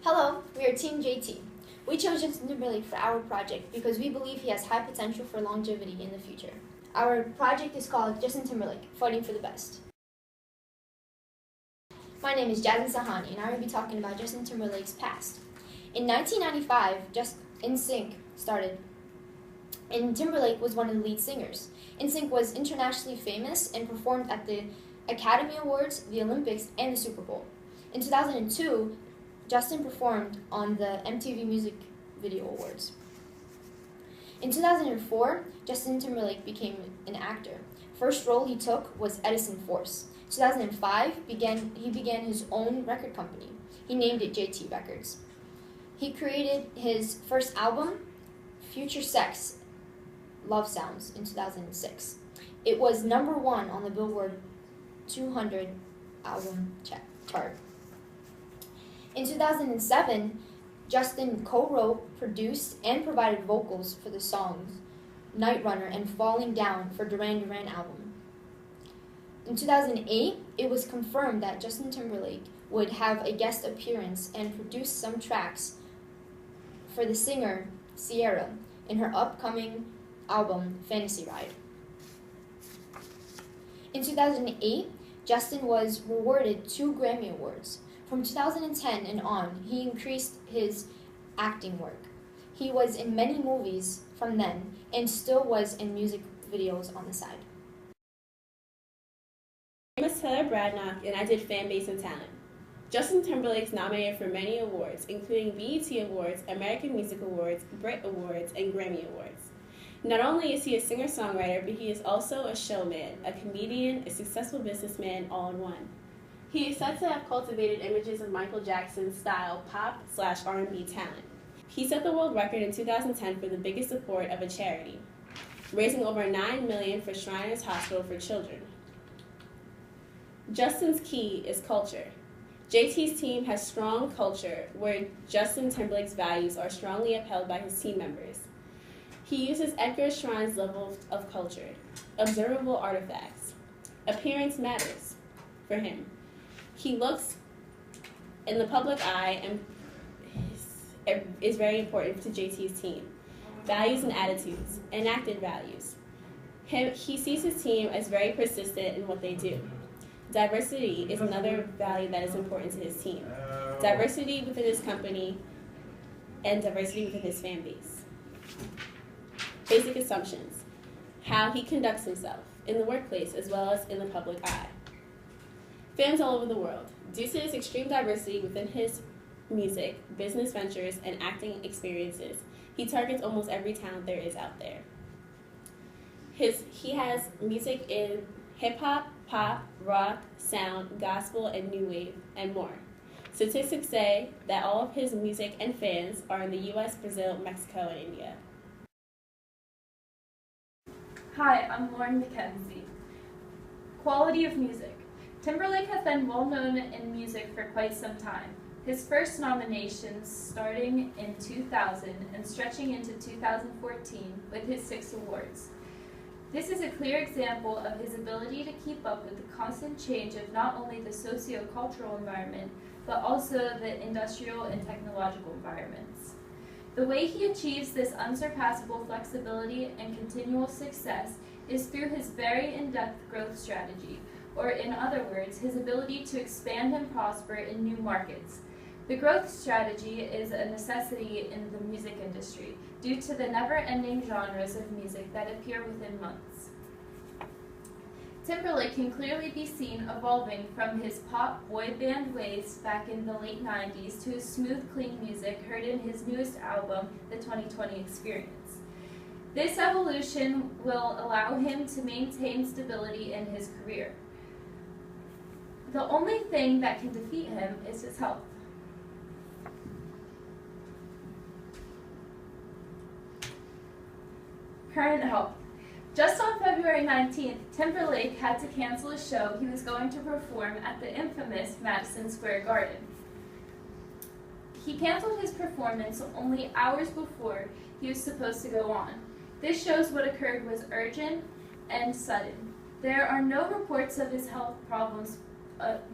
Hello, we are Team JT. We chose Justin Timberlake for our project because we believe he has high potential for longevity in the future. Our project is called Justin Timberlake, Fighting for the Best. My name is Jasmine Salhani, and I will be talking about Justin Timberlake's past. In 1995, NSYNC started, and Timberlake was one of the lead singers. NSYNC was internationally famous and performed at the Academy Awards, the Olympics, and the Super Bowl. In 2002, Justin performed on the MTV Music Video Awards. In 2004, Justin Timberlake became an actor. First role he took was Edison Force. 2005, he began his own record company. He named it JT Records. He created his first album, Future Sex Love Sounds, in 2006. It was #1 on the Billboard 200 album chart. In 2007, Justin co-wrote, produced, and provided vocals for the songs Night Runner and Falling Down for Duran Duran album. In 2008, it was confirmed that Justin Timberlake would have a guest appearance and produce some tracks for the singer Ciara in her upcoming album Fantasy Ride. In 2008, Justin was awarded 2 Grammy Awards. From 2010 and on, he increased his acting work. He was in many movies from then and still was in music videos on the side. My name is Bradnock, and I did Fan Base and Talent. Justin Timberlake's nominated for many awards, including BET Awards, American Music Awards, Brit Awards, and Grammy Awards. Not only is he a singer-songwriter, but he is also a showman, a comedian, a successful businessman, all in one. He is said to have cultivated images of Michael Jackson's style pop/R&B talent. He set the world record in 2010 for the biggest support of a charity, raising over $9 million for Shriners Hospital for Children. Justin's key is culture. JT's team has strong culture where Justin Timberlake's values are strongly upheld by his team members. He uses Edgar Schrine's level of culture, observable artifacts. Appearance matters for him. He looks in the public eye and is very important to JT's team. Values and attitudes, enacted values. He sees his team as very persistent in what they do. Diversity is another value that is important to his team. Diversity within his company and diversity within his fan base. Basic assumptions. How he conducts himself in the workplace as well as in the public eye. Fans all over the world. Due to his extreme diversity within his music, business ventures, and acting experiences, he targets almost every talent there is out there. He has music in hip-hop, pop, rock, sound, gospel, and new wave, and more. Statistics say that all of his music and fans are in the US, Brazil, Mexico, and India. Hi, I'm McKenzie. Quality of music. Timberlake has been well known in music for quite some time. His first nominations starting in 2000 and stretching into 2014 with his 6 awards. This is a clear example of his ability to keep up with the constant change of not only the socio-cultural environment, but also the industrial and technological environments. The way he achieves this unsurpassable flexibility and continual success is through his very in-depth growth strategy, or in other words, his ability to expand and prosper in new markets. The growth strategy is a necessity in the music industry due to the never-ending genres of music that appear within months. Timberlake can clearly be seen evolving from his pop boy band ways back in the late 90s to his smooth, clean music heard in his newest album, The 2020 Experience. This evolution will allow him to maintain stability in his career. The only thing that can defeat him is his health. Current health. Just on February 19th, Timberlake had to cancel a show he was going to perform at the infamous Madison Square Garden. He canceled his performance only hours before he was supposed to go on. This shows what occurred was urgent and sudden. There are no reports of his health problems,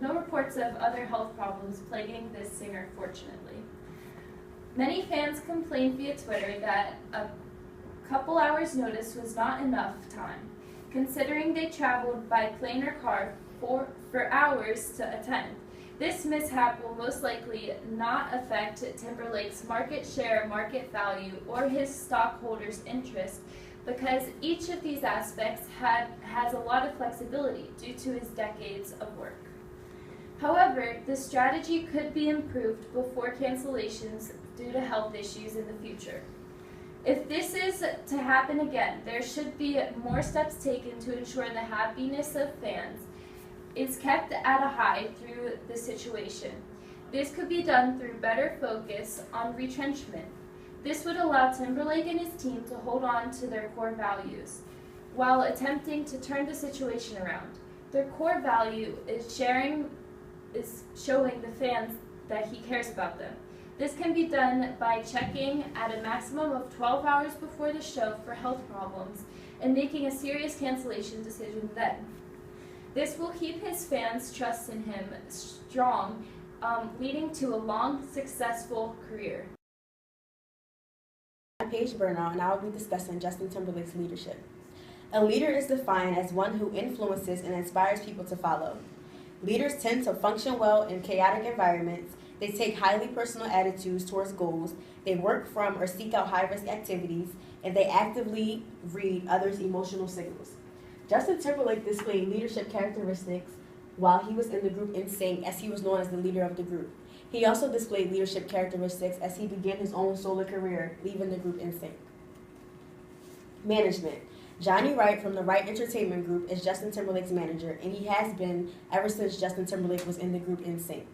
no reports of other health problems plaguing this singer, fortunately. Many fans complained via Twitter that a couple hours' notice was not enough time, considering they traveled by plane or car for hours to attend. This mishap will most likely not affect Timberlake's market share, market value, or his stockholders' interest, because each of these aspects has a lot of flexibility due to his decades of work. However, the strategy could be improved before cancellations due to health issues in the future. If this is to happen again, there should be more steps taken to ensure the happiness of fans is kept at a high through the situation. This could be done through better focus on retrenchment. This would allow Timberlake and his team to hold on to their core values while attempting to turn the situation around. Their core value is showing the fans that he cares about them. This can be done by checking at a maximum of 12 hours before the show for health problems and making a serious cancellation decision then. This will keep his fans' trust in him strong, leading to a long, successful career. I'm Paige Burno, and I will be discussing Justin Timberlake's leadership. A leader is defined as one who influences and inspires people to follow. Leaders tend to function well in chaotic environments. They take highly personal attitudes towards goals. They work from or seek out high-risk activities, and they actively read others' emotional signals. Justin Timberlake displayed leadership characteristics while he was in the group NSYNC, as he was known as the leader of the group. He also displayed leadership characteristics as he began his own solo career, leaving the group NSYNC. Management. Johnny Wright from the Wright Entertainment Group is Justin Timberlake's manager, and he has been ever since Justin Timberlake was in the group NSYNC.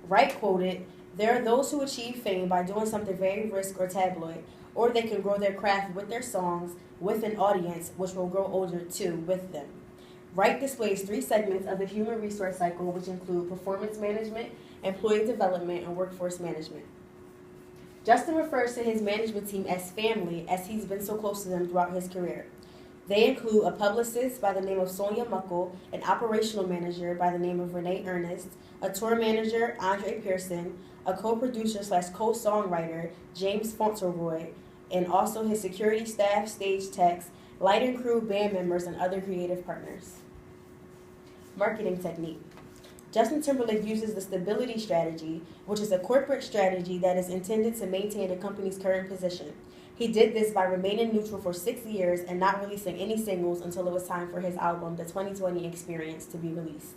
Wright quoted, "There are those who achieve fame by doing something very risk or tabloid, or they can grow their craft with their songs, with an audience, which will grow older too with them." Wright displays 3 segments of the human resource cycle, which include performance management, employee development, and workforce management. Justin refers to his management team as family, as he's been so close to them throughout his career. They include a publicist by the name of Sonia Muckle, an operational manager by the name of Renee Ernest, a tour manager, Andre Pearson, a co-producer / co-songwriter, James Fauntleroy, and also his security staff, stage techs, light and crew, band members, and other creative partners. Marketing technique. Justin Timberlake uses the stability strategy, which is a corporate strategy that is intended to maintain a company's current position. He did this by remaining neutral for 6 years and not releasing any singles until it was time for his album, The 2020 Experience, to be released.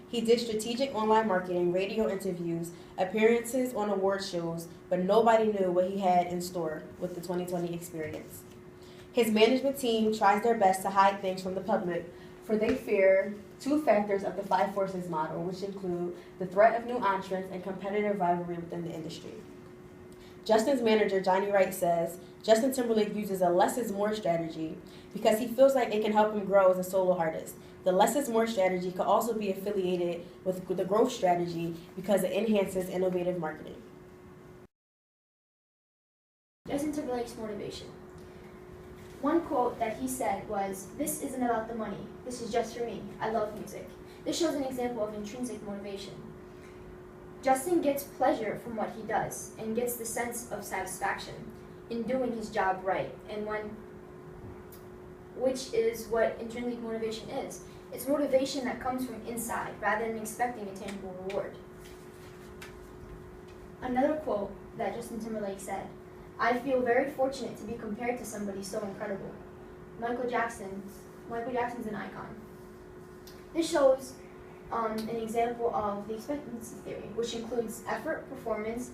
He did strategic online marketing, radio interviews, appearances on award shows, but nobody knew what he had in store with The 2020 Experience. His management team tries their best to hide things from the public, for they fear 2 factors of the 5 forces model, which include the threat of new entrants and competitive rivalry within the industry. Justin's manager, Johnny Wright, says Justin Timberlake uses a less is more strategy because he feels like it can help him grow as a solo artist. The less is more strategy could also be affiliated with the growth strategy because it enhances innovative marketing. Justin Timberlake's motivation. One quote that he said was, "This isn't about the money. This is just for me. I love music." This shows an example of intrinsic motivation. Justin gets pleasure from what he does and gets the sense of satisfaction in doing his job right, which is what intrinsic motivation is. It's motivation that comes from inside rather than expecting a tangible reward. Another quote that Justin Timberlake said, "I feel very fortunate to be compared to somebody so incredible. Michael Jackson's an icon." This shows an example of the expectancy theory, which includes effort, performance,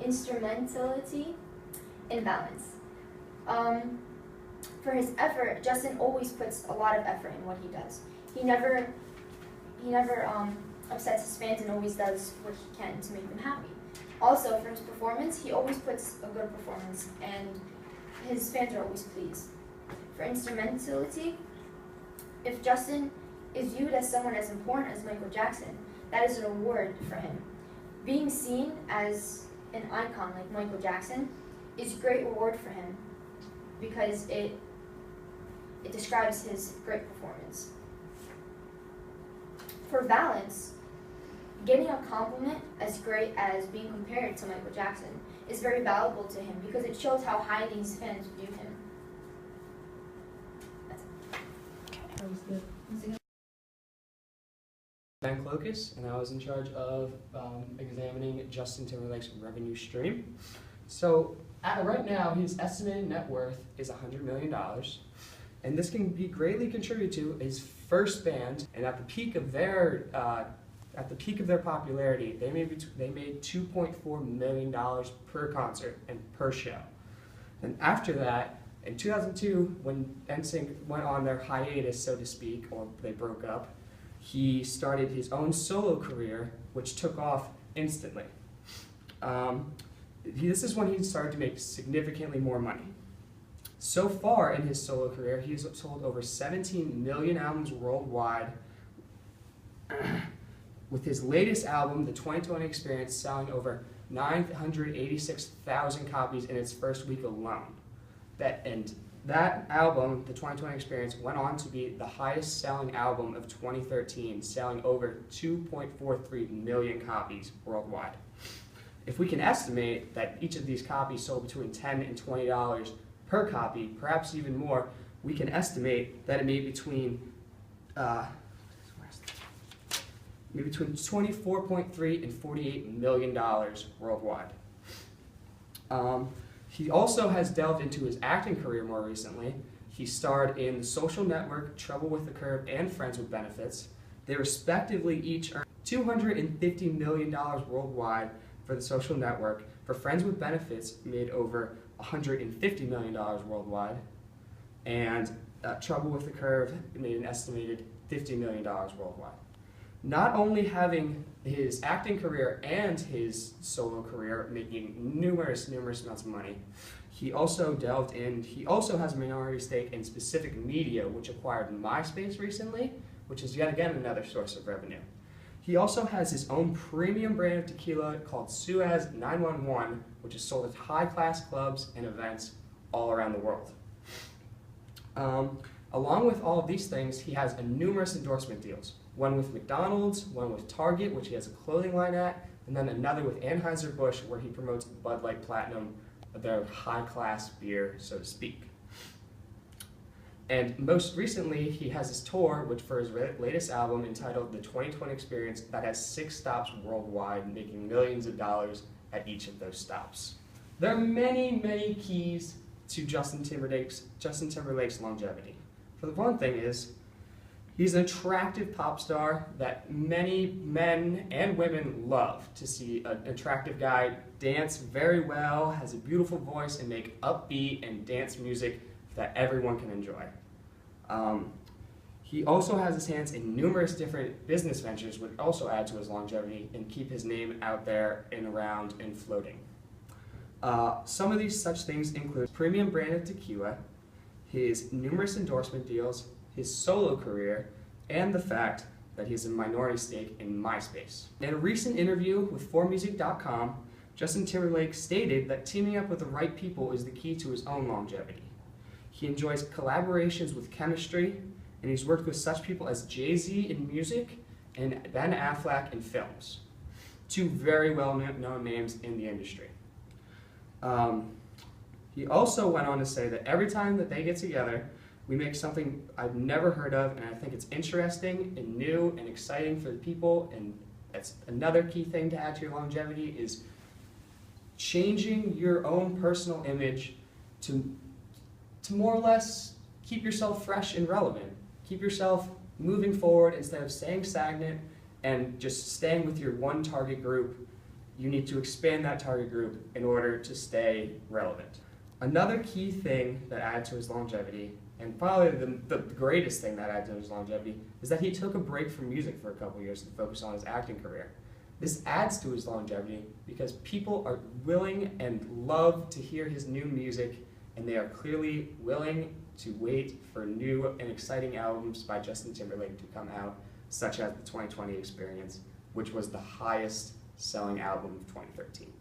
instrumentality, and balance. For his effort, Justin always puts a lot of effort in what he does. He never upsets his fans and always does what he can to make them happy. Also, for his performance, he always puts a good performance, and his fans are always pleased. For instrumentality, if Justin is viewed as someone as important as Michael Jackson, that is a reward for him. Being seen as an icon like Michael Jackson is a great reward for him because it describes his great performance. For balance, Getting a compliment as great as being compared to Michael Jackson is very valuable to him because it shows how highly his fans view him. That was good. I'm Klokis, and I was in charge of examining Justin Timberlake's revenue stream. So right now, his estimated net worth is $100 million, and this can be greatly contributed to his first band. And at the peak of their popularity, they made $2.4 million per concert and per show. And after that, in 2002, when NSYNC went on their hiatus, so to speak, or they broke up, he started his own solo career, which took off instantly. This is when he started to make significantly more money. So far in his solo career, he's sold over 17 million albums worldwide, with his latest album, The 2020 Experience, selling over 986,000 copies in its first week alone. That album, The 2020 Experience, went on to be the highest selling album of 2013, selling over 2.43 million copies worldwide. If we can estimate that each of these copies sold between $10 and $20 per copy, perhaps even more, we can estimate that it made between 24.3 and $48 million worldwide. He also has delved into his acting career more recently. He starred in The Social Network, Trouble with the Curve, and Friends with Benefits. They respectively each earned $250 million worldwide for The Social Network. For Friends with Benefits, made over $150 million worldwide. And Trouble with the Curve made an estimated $50 million worldwide. Not only having his acting career and his solo career making numerous amounts of money, he also has a minority stake in Specific Media, which acquired MySpace recently, which is yet again another source of revenue. He also has his own premium brand of tequila called Suez 911, which is sold at high-class clubs and events all around the world. Along with all of these things, he has numerous endorsement deals. One with McDonald's, one with Target, which he has a clothing line at, and then another with Anheuser-Busch, where he promotes Bud Light Platinum, their high-class beer, so to speak. And most recently, he has his tour, which for his latest album entitled The 2020 Experience, that has 6 stops worldwide, making millions of dollars at each of those stops. There are many keys to Justin Timberlake's longevity. For the one thing is, he's an attractive pop star that many men and women love to see. An attractive guy dance very well, has a beautiful voice, and make upbeat and dance music that everyone can enjoy. He also has his hands in numerous different business ventures, which also add to his longevity and keep his name out there and around and floating. Some of these such things include premium branded tequila, his numerous endorsement deals, his solo career, and the fact that he has a minority stake in MySpace. In a recent interview with 4music.com, Justin Timberlake stated that teaming up with the right people is the key to his own longevity. He enjoys collaborations with chemistry, and he's worked with such people as Jay-Z in music and Ben Affleck in films. 2 very well-known names in the industry. He also went on to say that every time that they get together, we make something I've never heard of, and I think it's interesting and new and exciting for the people, and that's another key thing to add to your longevity is changing your own personal image to more or less keep yourself fresh and relevant. Keep yourself moving forward instead of staying stagnant and just staying with your one target group. You need to expand that target group in order to stay relevant. Another key thing that added to his longevity, and probably the greatest thing that added to his longevity, is that he took a break from music for a couple years to focus on his acting career. This adds to his longevity because people are willing and love to hear his new music, and they are clearly willing to wait for new and exciting albums by Justin Timberlake to come out, such as The 2020 Experience, which was the highest selling album of 2013.